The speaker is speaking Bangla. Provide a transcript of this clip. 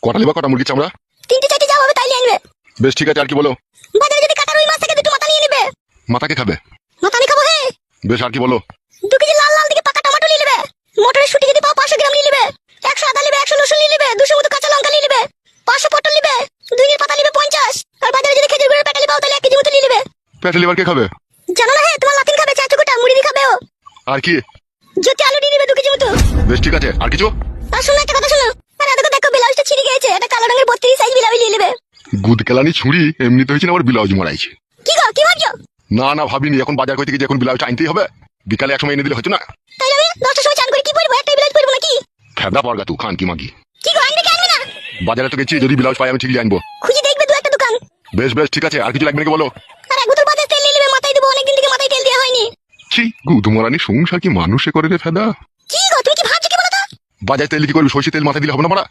কটা নেবা, কটা মুরগি চামড়া? 3টে 4টে যা হবে তাই নিয়ে আনবে। বেশ ঠিক আছে, আর কি বলো? বাজারে যদি কাটা রুই মাছ থাকে দুটো মাথা নিয়ে নেবে। মাথাকে খাবে? মাথা আমি খাবো। হে বেশ, আর কি বলো? 2 কেজি লাল লাল দিকে পাকা টমেটো নিয়ে নেবে। মটরের শুটি যদি পাও 500 গ্রাম নিয়ে নেবে। 100 আদা নেবে, 100 রসুন নিয়ে নেবে, 200 মতো কাঁচা লঙ্কা নিয়ে নেবে, 500 পটল নেবে, ধনিয়ার পাতা নেবে 50। আর বাজারে যদি খেজুর গুড়ের প্যাকেট পাও তাহলে 1 কেজি মতো নিয়ে নেবে। পেটে লিভার কে খাবে? জানো না? হে তোমার লাতিন খাবে, চাচুকুটা মুড়ি দিয়ে খাবে ও। আর কি? যদি আলু নিয়ে নেবে 2 কেজি মতো। বেশ ঠিক আছে, আর কিছু? আর শোনো একটা কথা শোনো। আরে দেখো ব্লাউজটা ছিঁড়ে গেছে, এটা কালো রঙের 32 সাইজ ব্লাউজ নিয়ে নেবে। গুদ কেলানি ছুরি এমনিতে হয়েছে না, আবার ব্লাউজ মারাইছে। কি গো কি ভাবছো? না না, ভাবিনি। এখন বাজার করতে গিয়ে এখন ব্লাউজটা আনতেই হবে। বিকালে এক সময় এনে দিলে হতো না? তাইলে আমি 10টার সময় চান করে কি পরবো? একটাই ব্লাউজ পরবো নাকি? ফেদা পড়গা তুই খান কি মাগি। কি গো আনবে কি আনবে না? বাজারে তো গেছি, যদি ব্লাউজ পাই আমি ঠিকই আনবো। খুঁজে দেখবে 2 একটা দোকান। বেশ বেশ ঠিক আছে, আর কিছু লাগবে নাকি বলো? আর 1 বোতল বাজার তেল নিয়ে নেবে, মাথায় দেবো, অনেকদিন থেকে মাথায় তেল দেওয়া হয়নি। ছি, গুদ মারানি সংসার কি মানুষে করে রে ফেদা? কি গো তুমি কি ভাবছো কি বলো তো? বাজারে তেল কি করবি? সরষে তেল মাথায় দিলে হবে না পাড়া?